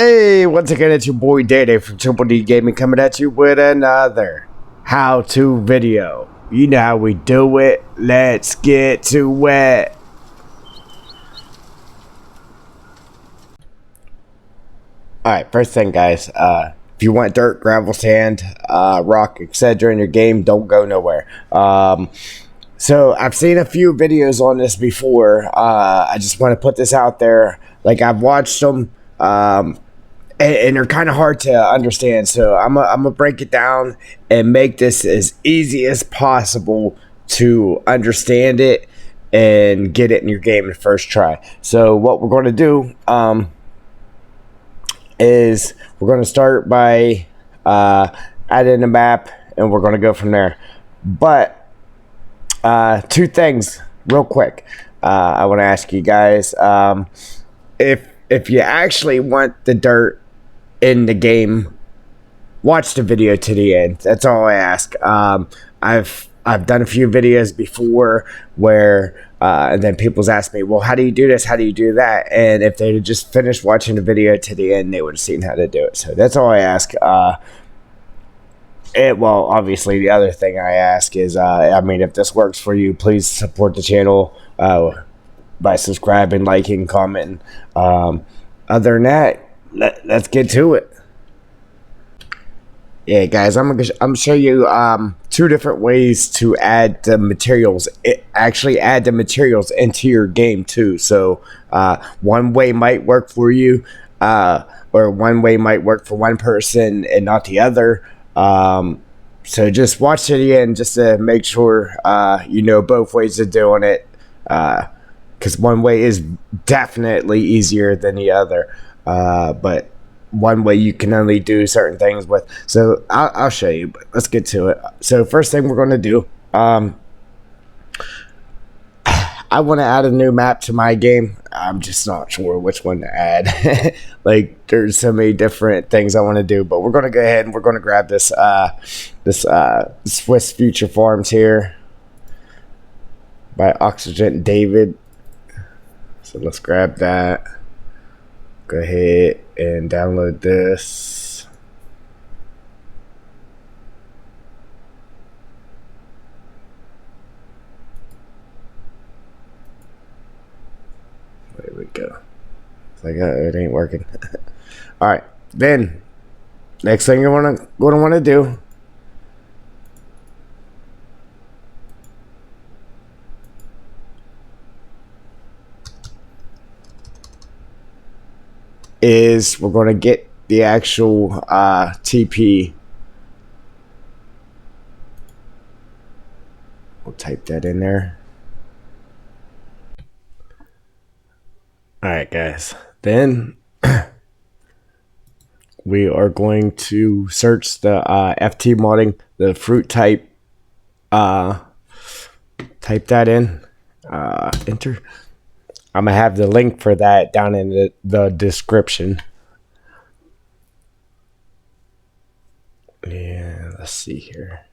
Hey, once again, it's your boy Day from Triple D Gaming coming at you with another how-to video. You know how we do it. Let's get to it. Alright, first thing, guys. If you want dirt, gravel, sand, rock, etc. in your game, don't go nowhere. So I've seen a few videos on this before. I just want to put this out there. Like, I've watched them. And they're kind of hard to understand, so I'm gonna break it down and make this as easy as possible to understand it and get it in your game the first try. So what we're going to do is we're going to start by adding a map, and we're going to go from there. But two things real quick I want to ask you guys. If you actually want the dirt in the game, watch the video to the end. That's all I ask. I've done a few videos before where and then people's asked me, well, how do you do this? How do you do that? And if they had just finished watching the video to the end, they would have seen how to do it. So that's all I ask. Well, obviously, the other thing I ask is, I mean, if this works for you, please support the channel by subscribing, liking, commenting. Other than that, let's get to it. Yeah, guys, I'm gonna show you two different ways to add the materials. Actually add the materials into your game too. So one way might work for you, or one way might work for one person and not the other. So just watch to the end just to make sure you know both ways of doing it. Because one way is definitely easier than the other, but one way you can only do certain things with. So I'll show you, but let's get to it. So first thing we're going to do, I want to add a new map to my game. I'm just not sure which one to add. Like, there's so many different things I want to do, but we're going to go ahead and we're going to grab this Swiss Future Farms here by Oxygen David. So let's grab that. Go ahead and download this. There we go. It's like, it ain't working. All right. Then, next thing you're gonna want to do is we're going to get the actual TP. We'll type that in there. Alright, guys. Then we are going to search the FT modding, the fruit type. Type that in. Enter. I'm going to have the link for that down in the description. Yeah, let's see here.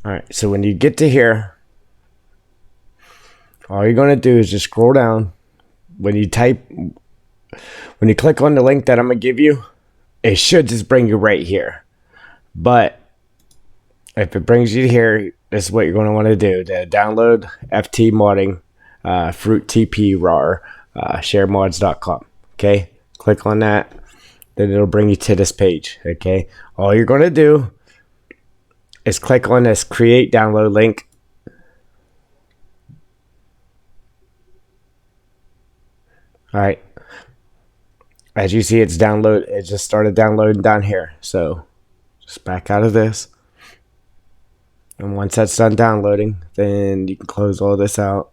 Alright, so when you get to here, all you're going to do is just scroll down. When you click on the link that I'm going to give you, it should just bring you right here. But if it brings you here, this is what you're going to want to do. To download FT modding, fruit TP rar, sharemods.com. Okay, click on that. Then it'll bring you to this page. Okay, all you're going to do is click on this create download link. All right, as you see, it just started downloading down here. So just back out of this. And once that's done downloading, then you can close all this out.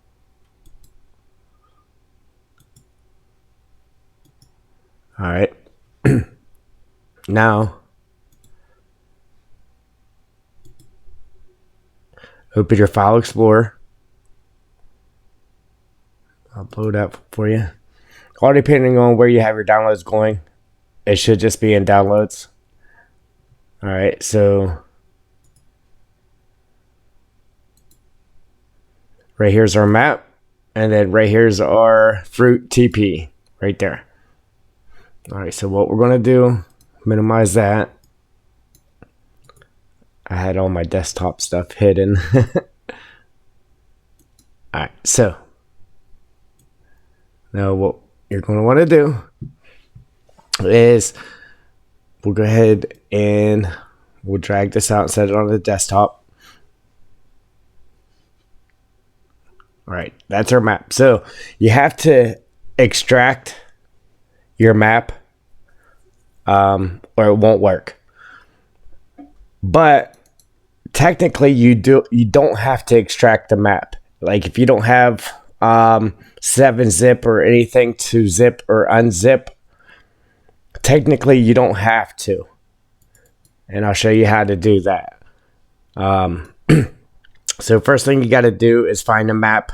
All right. Now, open your File Explorer. I'll upload that for you. All depending on where you have your downloads going, it should just be in downloads. All right, so right here's our map. And then right here's our fruit TP right there. All right, so what we're going to do, minimize that. I had all my desktop stuff hidden. All right, so now what you're going to want to do is we'll go ahead and we'll drag this out and set it on the desktop. All right, that's our map. So you have to extract your map or it won't work. But technically you don't have to extract the map. Like if you don't have 7-zip or anything to zip or unzip, technically you don't have to. And I'll show you how to do that. So first thing you got to do is find a map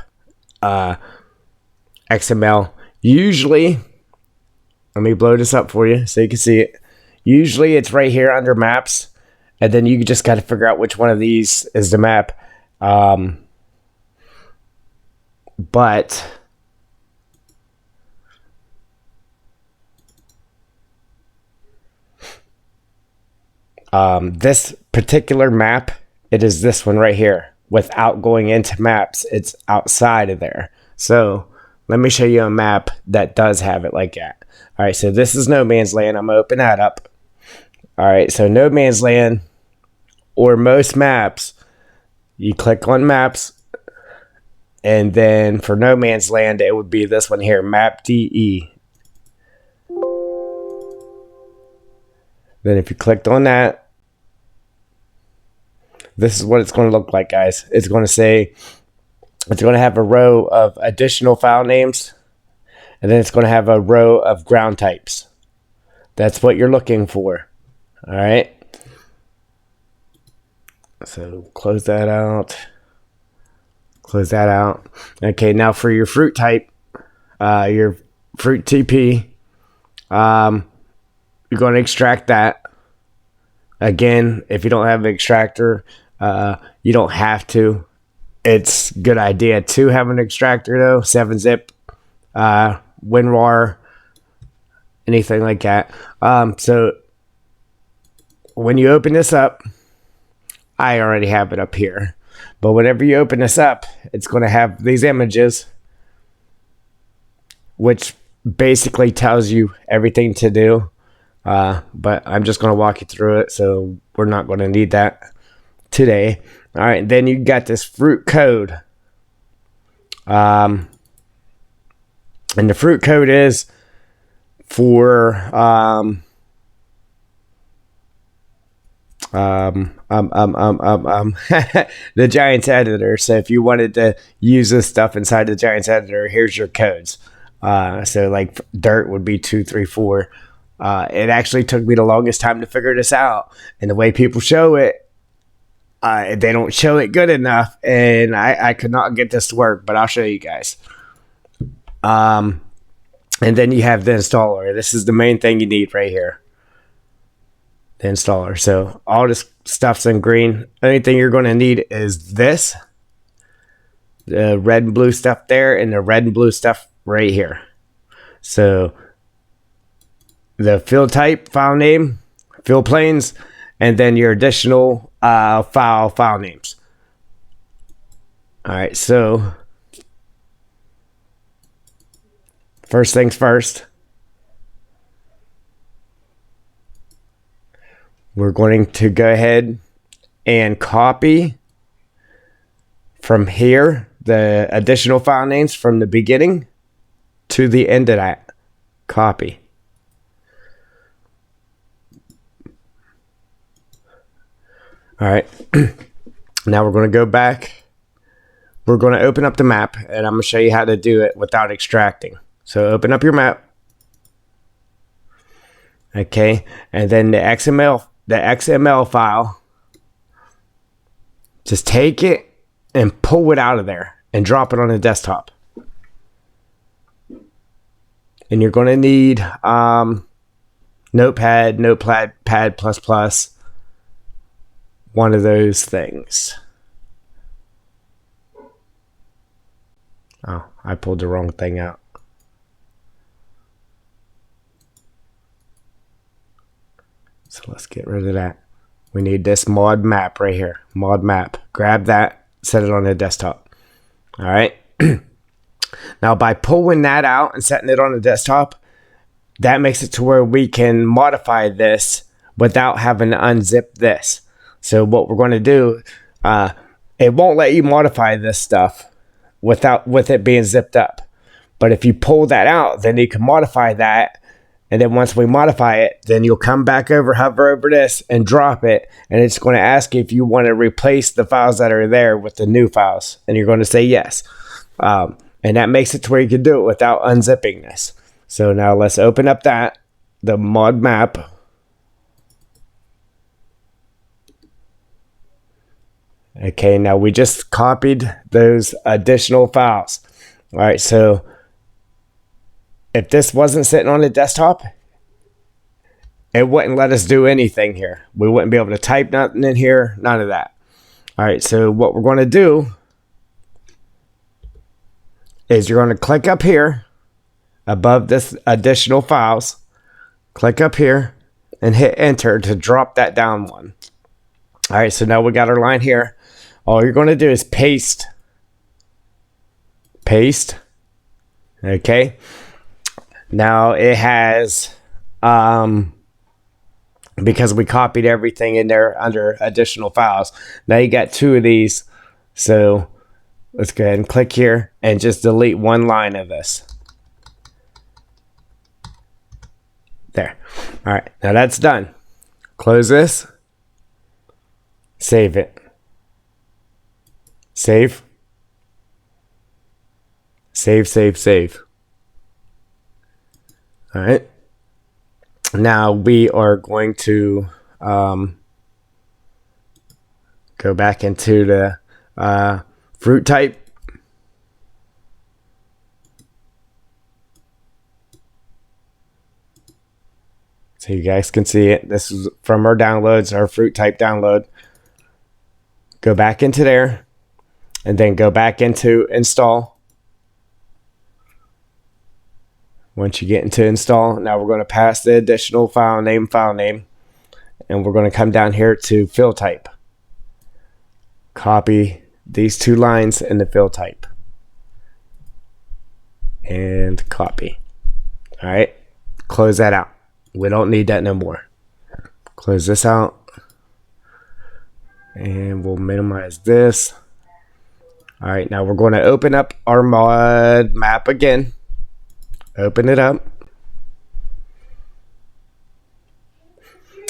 XML. Usually, let me blow this up for you so you can see it. Usually it's right here under maps, and then you just got to figure out which one of these is the map. But this particular map, it is this one right here. Without going into maps, it's outside of there. So let me show you a map that does have it like that. All right, so this is No Man's Land. I'm gonna open that up. All right, so No Man's Land or most maps, you click on maps, and then for No Man's Land, it would be this one here, map DE. Then if you clicked on that, this is what it's going to look like, guys. It's going to say, it's going to have a row of additional file names, and then it's going to have a row of ground types. That's what you're looking for. All right. So close that out. Close that out. Okay, now for your fruit type, your fruit TP, you're going to extract that. Again, if you don't have an extractor, you don't have to. It's a good idea to have an extractor though. 7-zip, WinRAR, anything like that. So when you open this up, I already have it up here. But whenever you open this up, it's going to have these images, which basically tells you everything to do. But I'm just going to walk you through it, so we're not going to need that today. All right, then you got this fruit code. And the fruit code is for the Giants editor. So if you wanted to use this stuff inside the Giants editor, here's your codes. So like dirt would be 2, 3, 4. It actually took me the longest time to figure this out, and the way people show it, they don't show it good enough, and I could not get this to work, but I'll show you guys. And then you have the installer. This is the main thing you need right here, the installer. So all this stuff's in green. Only thing you're going to need is this, the red and blue stuff there, and the red and blue stuff right here. So the field type, file name, field planes, and then your additional file names. All right, so first things first, we're going to go ahead and copy from here the additional file names from the beginning to the end of that. Copy. All right, now we're going to go back. We're going to open up the map, and I'm going to show you how to do it without extracting. So open up your map. Okay, and then the XML file, just take it and pull it out of there and drop it on the desktop. And you're going to need Notepad, Notepad++, one of those things. Oh, I pulled the wrong thing out. So let's get rid of that. We need this mod map right here. Mod map. Grab that, set it on the desktop. All right. Now, by pulling that out and setting it on the desktop, that makes it to where we can modify this without having to unzip this. So what we're going to do, it won't let you modify this stuff with it being zipped up. But if you pull that out, then you can modify that. And then once we modify it, then you'll come back over, hover over this, and drop it. And it's going to ask you if you want to replace the files that are there with the new files. And you're going to say yes. And that makes it to where you can do it without unzipping this. So now let's open up the mod map. Okay, now we just copied those additional files. All right, so if this wasn't sitting on the desktop, it wouldn't let us do anything here. We wouldn't be able to type nothing in here, none of that. All right, so what we're going to do is you're going to click up here above this additional files, click up here and hit enter to drop that down one. All right, so now we got our line here. All you're going to do is paste. Okay. Now it has, because we copied everything in there under additional files. Now you got two of these. So let's go ahead and click here and just delete one line of this. There. All right, now that's done. Close this. Save it. Save. Save. All right. Now we are going to go back into the fruit type. So you guys can see it. This is from our downloads, our fruit type download. Go back into there and then go back into install. Once you get into install, now we're going to pass the additional file name, and we're going to come down here to fill type. Copy these two lines in the fill type. And copy. All right, close that out. We don't need that no more. Close this out. And we'll minimize this. All right, now we're going to open up our mod map again. Open it up.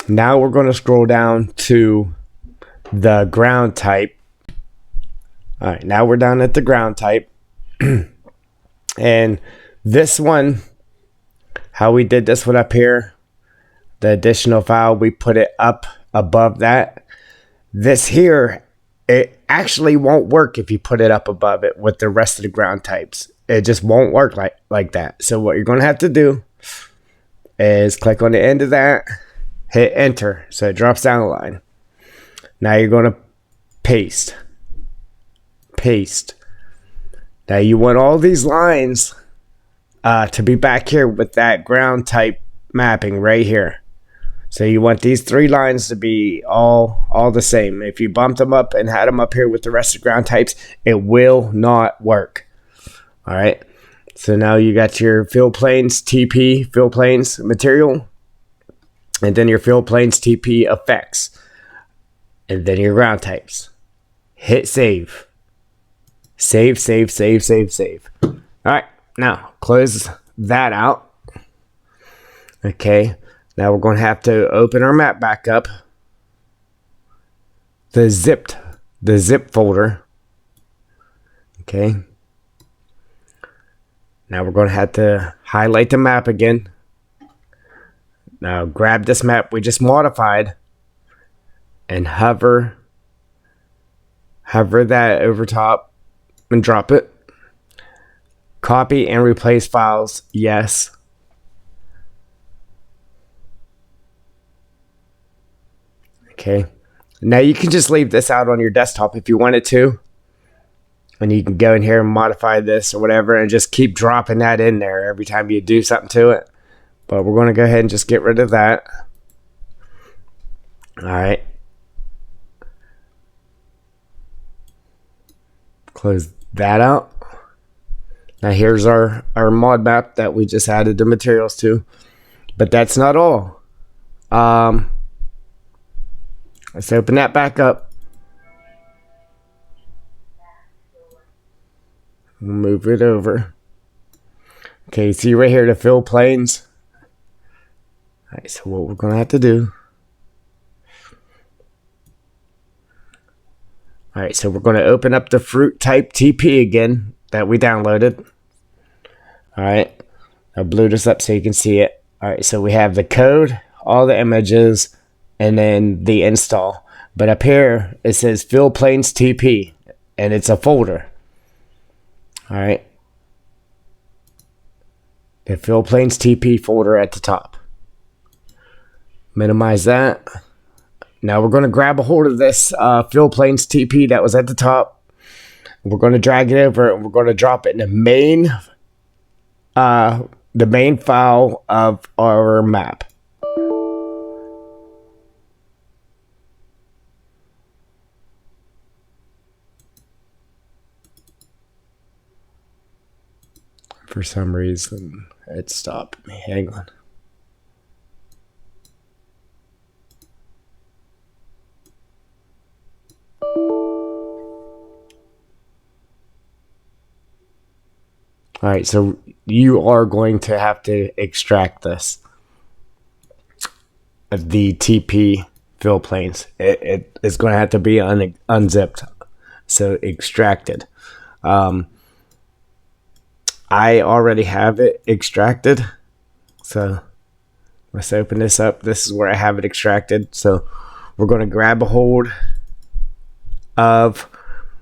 Now we're going to scroll down to the ground type. All right, now we're down at the ground type. And this one, how we did this one up here, the additional file, we put it up above that. This here, it actually won't work if you put it up above it with the rest of the ground types. It just won't work like that. So what you're going to have to do is click on the end of that, hit enter, so it drops down a line. Now you're going to paste. Now you want all these lines to be back here with that ground type mapping right here. So you want these three lines to be all the same. If you bumped them up and had them up here with the rest of the ground types, it will not work. All right. So now you got your fill planes TP fill planes material, and then your fill planes TP effects, and then your ground types. Hit save. Save. All right. Now close that out. Okay. Now we're going to have to open our map back up. The zip folder. Okay. Now we're going to have to highlight the map again. Now grab this map we just modified and hover that over top and drop it. Copy and replace files. Yes. Okay. Now you can just leave this out on your desktop if you wanted to. And you can go in here and modify this or whatever and just keep dropping that in there every time you do something to it. But we're going to go ahead and just get rid of that. Alright. Close that out. Now here's our mod map that we just added the materials to. But that's not all. Let's open that back up. Move it over. Okay, see right here the fill planes. Alright, so what we're going to have to do. Alright, so we're going to open up the fruit type TP again that we downloaded. Alright, I blew this up so you can see it. Alright, so we have the code, all the images, and then the install. But up here, it says fill planes TP, and it's a folder. Alright. The fill planes TP folder at the top. Minimize that. Now we're going to grab a hold of this fill planes TP that was at the top. We're going to drag it over and we're going to drop it in the main file of our map. For some reason, it stopped me. Hang on. Alright, so you are going to have to extract this. The TP fill planes. It is going to have to be unzipped. So extracted. I already have it extracted. So let's open this up. This is where I have it extracted. So we're going to grab a hold of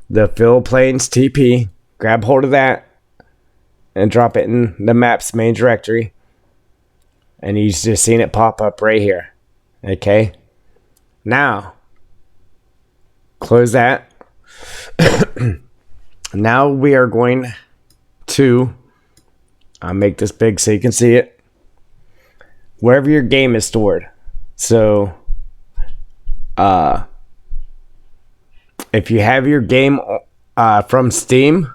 the fill planes TP. Grab hold of that. And drop it in the map's main directory. And you've just seen it pop up right here. Okay. Now, close that. Now we are going to make this big so you can see it. Wherever your game is stored. So, if you have your game from Steam,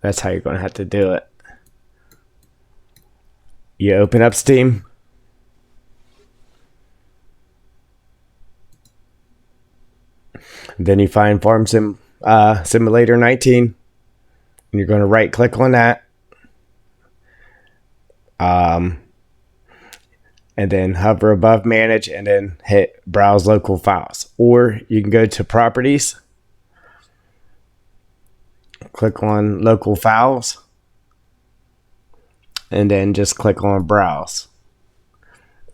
that's how you're going to have to do it. You open up Steam. Then you find Farm Simulator 19. And you're going to right click on that. And then hover above manage and then hit browse local files. Or you can go to properties. Click on local files. And then just click on browse.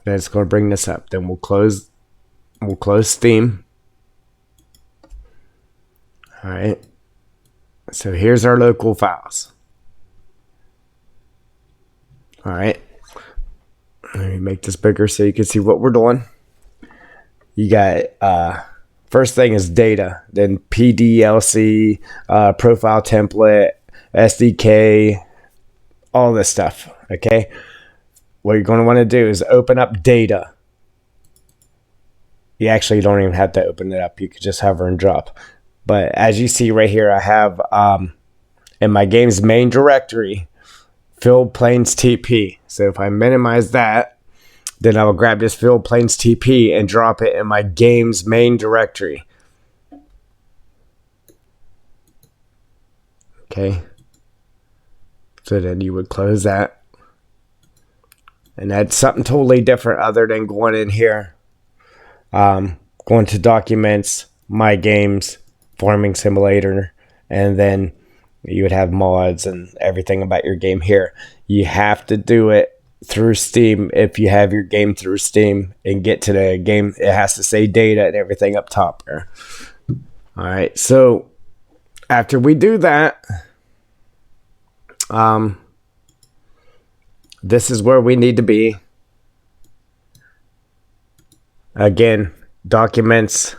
Then it's going to bring this up. Then we'll close Steam. Alright. So here's our local files. Alright. Let me make this bigger so you can see what we're doing. You got first thing is data, then PDLC, profile template, SDK, all this stuff. Okay. What you're going to want to do is open up data. You actually don't even have to open it up. You could just hover and drop. But as you see right here, I have in my game's main directory, fill planes TP. So if I minimize that, then I will grab this fill planes TP and drop it in my game's main directory. Okay. So then you would close that. And that's something totally different other than going in here. Going to documents, my games, farming simulator, and then you would have mods and everything about your game here. You have to do it through Steam. If you have your game through Steam and get to the game, it has to say data and everything up top there. All right, so after we do that, this is where we need to be. Again, documents,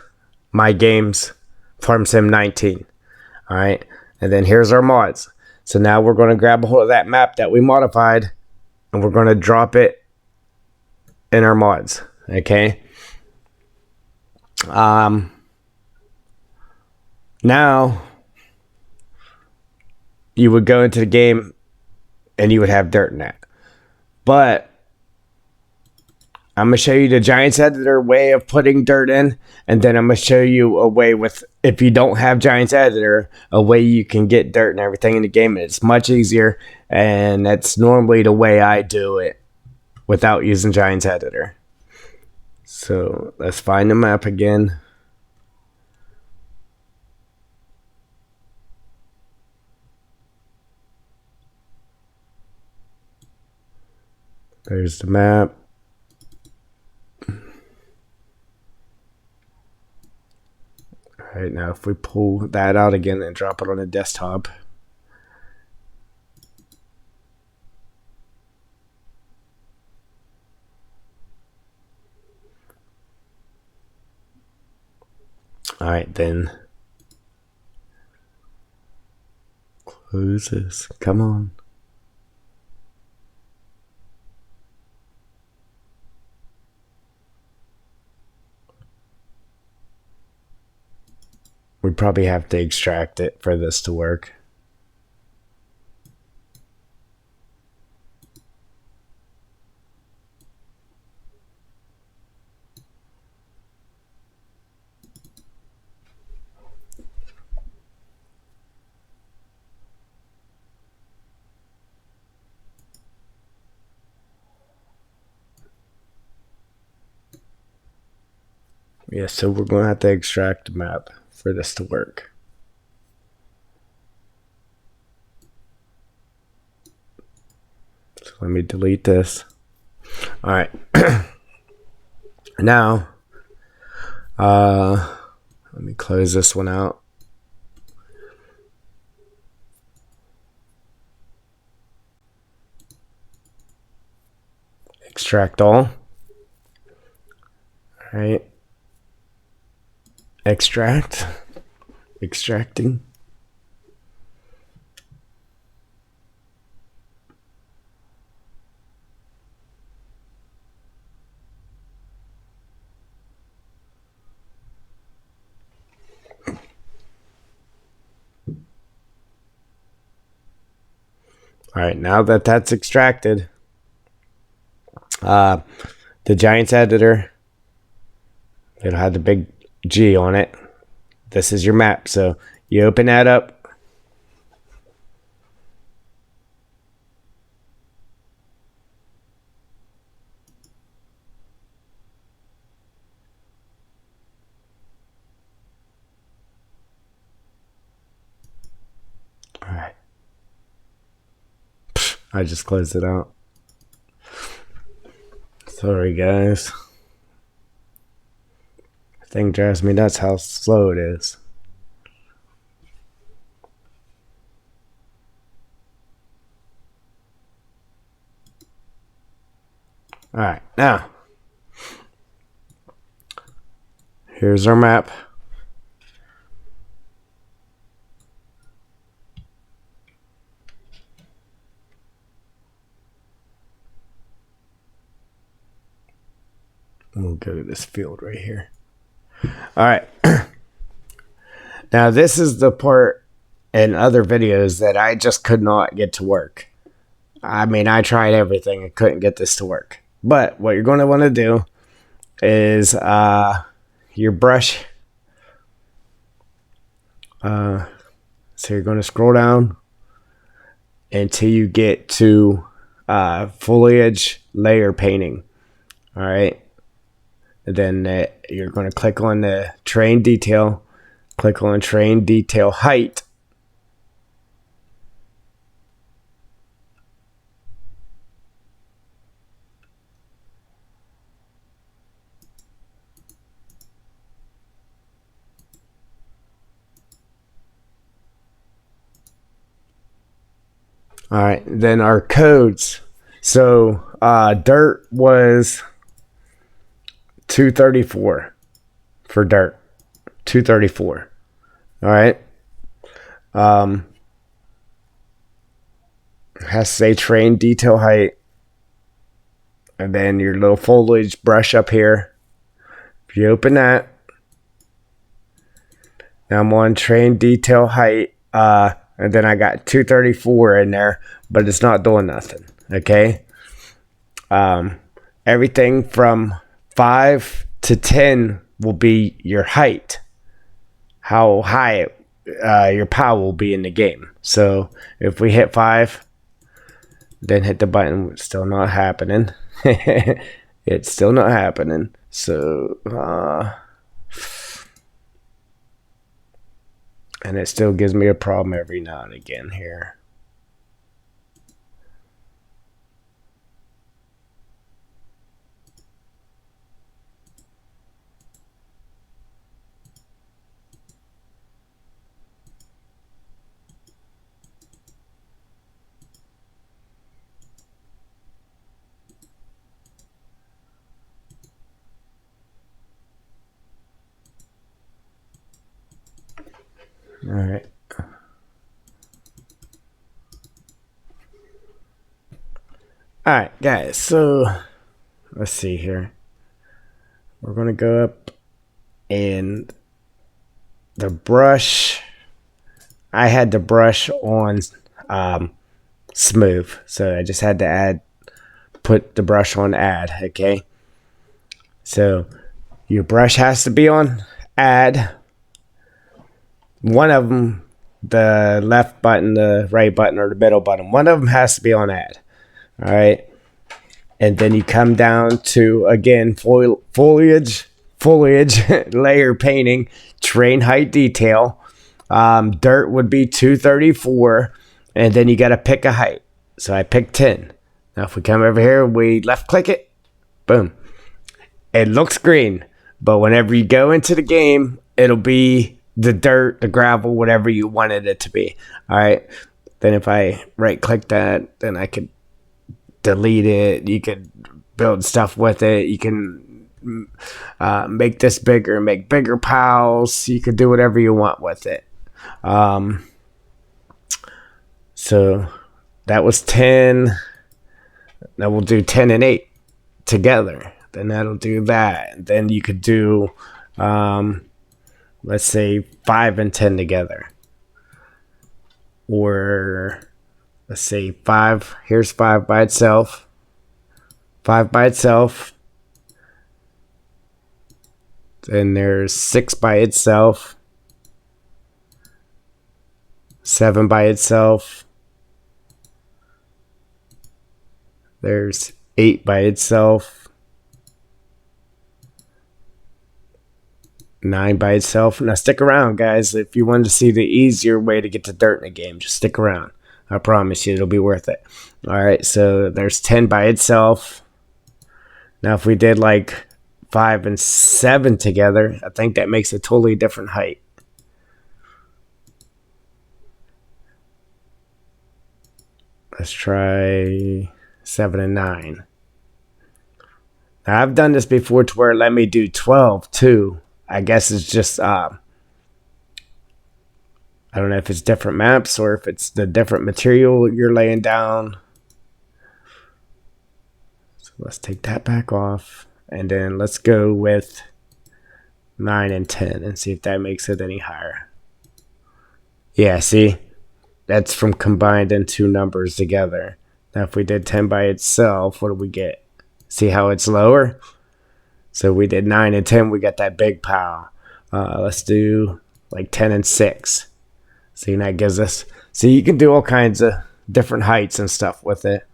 my games, Farm Sim 19. All right. And then here's our mods. So now we're going to grab a hold of that map that we modified and we're going to drop it in our mods. Okay. Now you would go into the game and you would have dirt in that. But I'm going to show you the Giants Editor way of putting dirt in. And then I'm going to show you a way with, if you don't have Giants Editor, a way you can get dirt and everything in the game. And it's much easier. And that's normally the way I do it without using Giants Editor. So let's find the map again. There's the map. All right, now if we pull that out again and drop it on the desktop. All right, then close this. Come on. We probably have to extract it for this to work. Yeah, so we're going to have to extract the map for this to work. So let me delete this. All right. Now, let me close this one out. Extract all. All right. Extract. Extracting. All right, now that that's extracted, the Giants Editor, it'll have the big G on it. This is your map. So you open that up. All right. I just closed it out. Sorry, guys. The thing drives me nuts how slow it is. All right, now here's our map. We'll go to this field right here. All right. Now this is the part in other videos that I just could not get to work. I mean, I tried everything and couldn't get this to work. But what you're going to want to do is your brush. So you're going to scroll down until you get to foliage layer painting. All right. And then you're going to click on the terrain detail. Click on terrain detail height. All right, then our codes. So dirt was 234 for dirt. 234. All right. Has to say train detail height. And then your little foliage brush up here. If you open that, now I'm on train detail height. And then I got 234 in there, but it's not doing nothing. Okay. Everything from 5 to 10 will be your height, how high your power will be in the game. So if we hit 5, then hit the button, it's still not happening. It's still not happening. So, and it still gives me a problem every now and again here. All right. All right, guys. So let's see here. We're going to go up and the brush. I had the brush on smooth. So I just had to put the brush on add. Okay. So your brush has to be on add. One of them, the left button, the right button, or the middle button, one of them has to be on add. All right. And then you come down to, again, foliage, layer painting, train height detail. Dirt would be 234. And then you got to pick a height. So I picked 10. Now, if we come over here, we left click it. Boom. It looks green. But whenever you go into the game, it'll be the dirt, the gravel, whatever you wanted it to be. All right. Then if I right click that, then I could delete it. You could build stuff with it. You can make this bigger, make bigger piles. You could do whatever you want with it. So that was 10. Now we'll do 10 and 8 together. Then that'll do that. And then you could do let's say 5 and 10 together. Or let's say 5. Here's 5 by itself. 5 by itself. Then there's 6 by itself. 7 by itself. There's 8 by itself. 9 by itself. Now stick around, guys. If you wanted to see the easier way to get to dirt in a game, just stick around. I promise you it'll be worth it. All right, so there's 10 by itself. Now if we did like 5 and 7 together, I think that makes a totally different height. Let's try 7 and 9. Now I've done this before to where it let me do 12 too. I guess it's just, I don't know if it's different maps or if it's the different material you're laying down. So let's take that back off. And then let's go with 9 and 10 and see if that makes it any higher. Yeah, see? That's from combined two numbers together. Now if we did 10 by itself, what do we get? See how it's lower? So we did 9 and 10. We got that big pile. Let's do like 10 and 6. See, that gives us... See, you can do all kinds of different heights and stuff with it.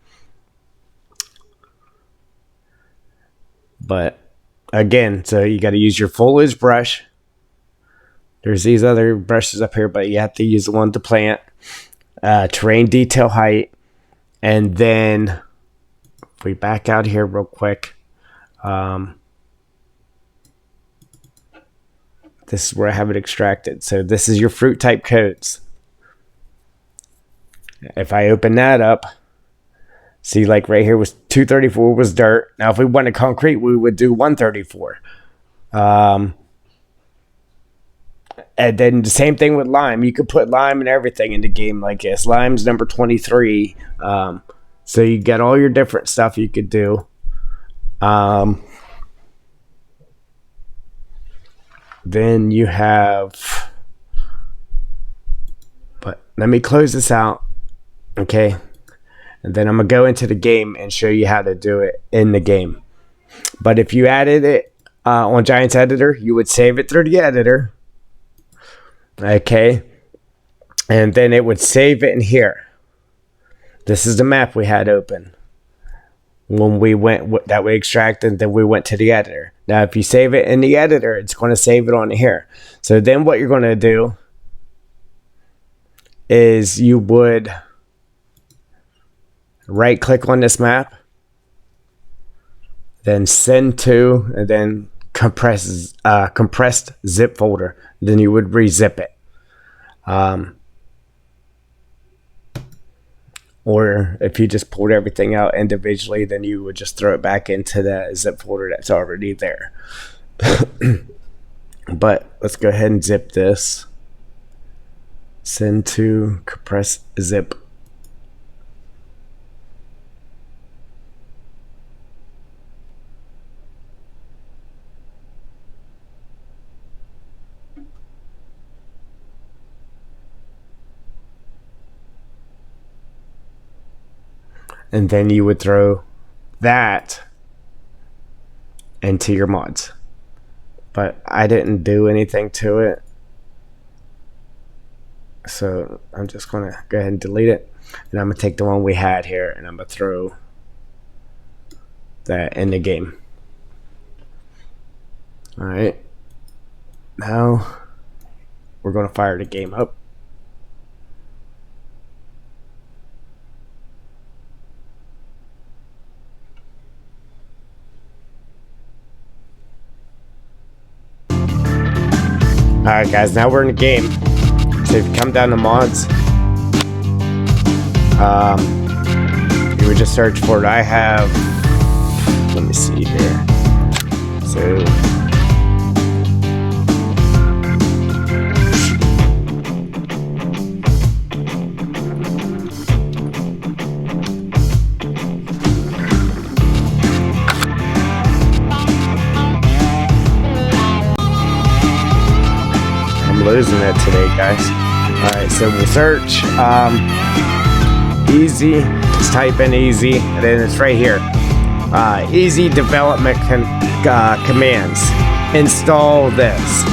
But again, so you got to use your foliage brush. There's these other brushes up here, but you have to use the one to plant. Terrain detail height. And then if we back out here real quick... this is where I have it extracted. So this is your fruit type codes. If I open that up, see like right here was 234 was dirt. Now if we wanted concrete, we would do 134. And then the same thing with lime. You could put lime and everything in the game like this. Lime's number 23. So you get all your different stuff you could do. Then you have... But let me close this out. Okay. And then I'm going to go into the game and show you how to do it in the game. But if you added it on Giants Editor, you would save it through the editor. Okay. And then it would save it in here. This is the map we had open. When we went, that we extracted, then we went to the editor. Now, if you save it in the editor, it's going to save it on here. So then what you're going to do is you would right click on this map, then send to, and then compressed zip folder. Then you would rezip it. Or if you just pulled everything out individually, then you would just throw it back into that zip folder that's already there. But let's go ahead and zip this. Send to compress zip. And then you would throw that into your mods. But I didn't do anything to it. So I'm just going to go ahead and delete it. And I'm going to take the one we had here and I'm going to throw that in the game. Alright. Now we're going to fire the game up. Alright guys, now we're in the game. So if you come down to mods, you would just search for it. I have, let me see here. So losing it today, guys. Alright, so we'll search easy, just type in easy, and then it's right here. Easy development commands. Install this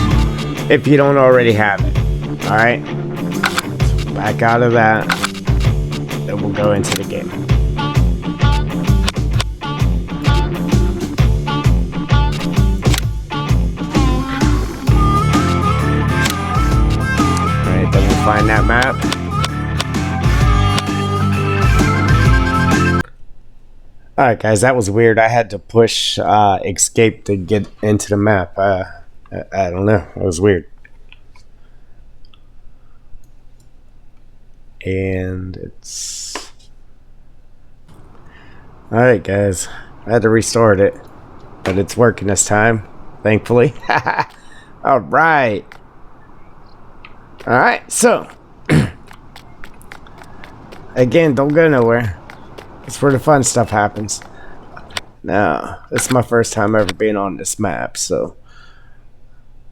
if you don't already have it. Alright, back out of that, then we'll go into the game. Find that map. Alright guys, that was weird. I had to push escape to get into the map. I don't know. It was weird. And it's... Alright guys, I had to restart it. But it's working this time, thankfully. Alright. Alright, so again, don't go nowhere. It's where the fun stuff happens. Now, this is my first time ever being on this map, so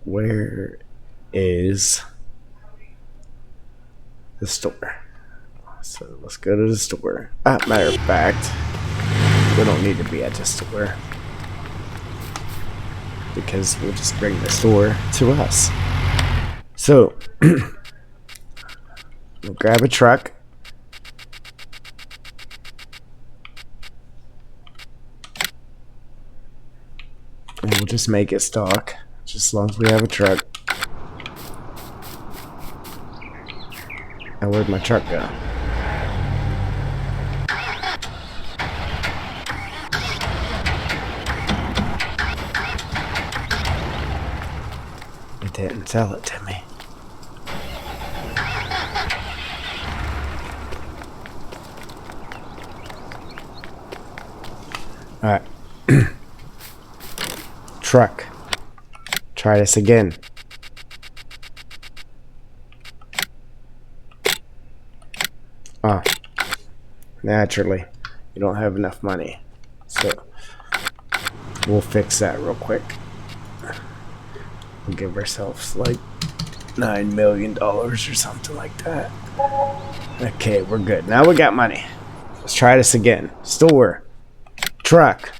where is the store? So let's go to the store. Matter of fact, we don't need to be at the store because we'll just bring the store to us. So, we'll grab a truck. And we'll just make it stock, just as long as we have a truck. And where'd my truck go? It didn't tell it to me. Alright. Truck. Try this again. Oh, naturally, you don't have enough money. So, we'll fix that real quick. We'll give ourselves like $9 million or something like that. Okay, we're good. Now we got money. Let's try this again. Store. Truck.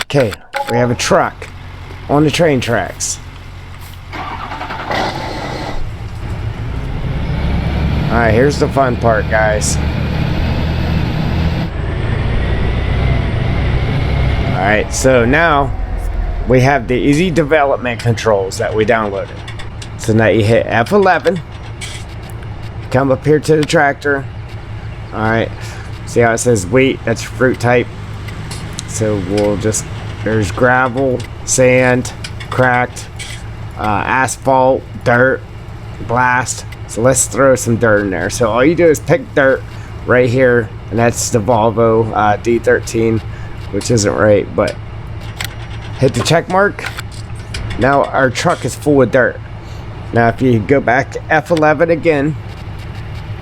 Okay, we have a truck on the train tracks. Alright, here's the fun part, guys. Alright, so now we have the easy development controls that we downloaded. So now you hit F11. Come up here to the tractor. Alright, see how it says wheat? That's fruit type. So we'll just, there's gravel, sand, cracked, asphalt, dirt, blast. So let's throw some dirt in there. So all you do is pick dirt right here, and that's the Volvo D13, which isn't right, but hit the check mark. Now our truck is full of dirt. Now if you go back to F11 again,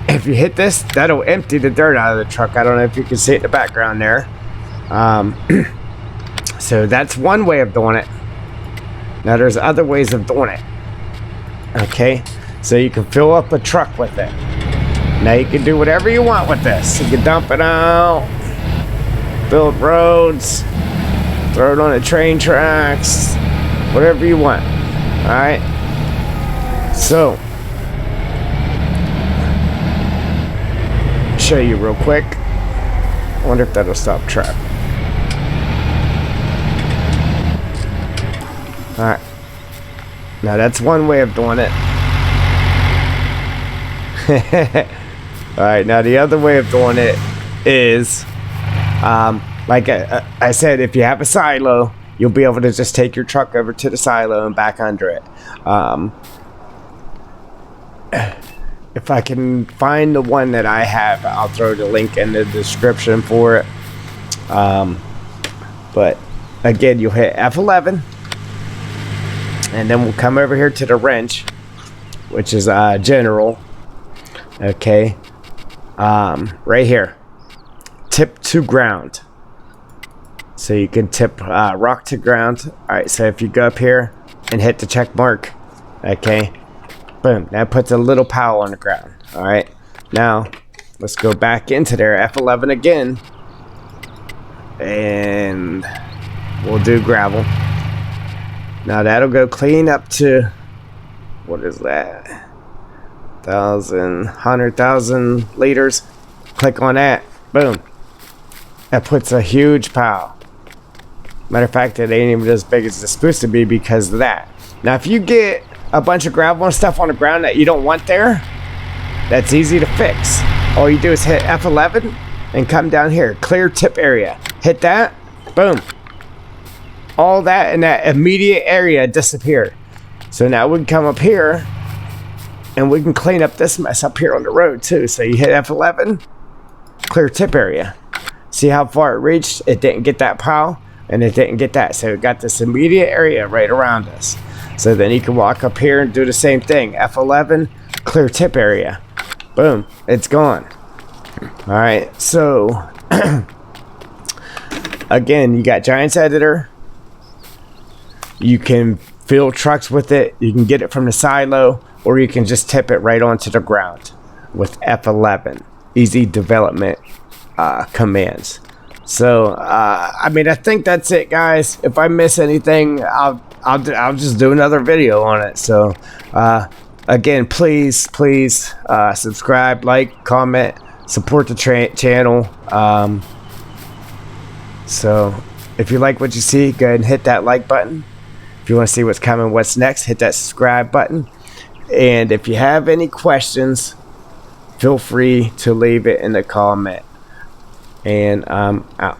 if you hit this, that'll empty the dirt out of the truck. I don't know if you can see it in the background there. So that's one way of doing it. Now there's other ways of doing it. Okay, so you can fill up a truck with it. Now you can do whatever you want with this. You can dump it out, build roads, throw it on the train tracks, whatever you want. Alright, so show you real quick. I wonder if that'll stop traffic. Alright, now that's one way of doing it. Alright, now the other way of doing it is like I said, if you have a silo, you'll be able to just take your truck over to the silo and back under it. If I can find the one that I have, I'll throw the link in the description for it. But again, you'll hit F11, and then we'll come over here to the wrench, which is general. Okay, right here, tip to ground. So you can tip rock to ground. Alright, so if you go up here and hit the check mark, okay, boom, that puts a little pile on the ground. Alright, now let's go back into there, F11 again, and we'll do gravel. Now that'll go clean up to, what is that, 100,000 liters. Click on that, boom, that puts a huge pile. Matter of fact, it ain't even as big as it's supposed to be because of that. Now if you get a bunch of gravel and stuff on the ground that you don't want there, that's easy to fix. All you do is hit F11 and come down here, clear tip area. Hit that, boom, all that in that immediate area disappeared. So now we can come up here and we can clean up this mess up here on the road too. So you hit F11, clear tip area. See how far it reached? It didn't get that pile, and it didn't get that. So it got this immediate area right around us. So then you can walk up here and do the same thing. F11, clear tip area. Boom, it's gone. All right, so again, you got Giants Editor. You can fill trucks with it. You can get it from the silo, or you can just tip it right onto the ground with F11. Easy development commands. So I mean, I think that's it, guys. If I miss anything, I'll just do another video on it. So again, please subscribe, like, comment, support the channel. So if you like what you see, go ahead and hit that like button. If you want to see what's coming, what's next, hit that subscribe button. And if you have any questions, feel free to leave it in the comment. And I'm out.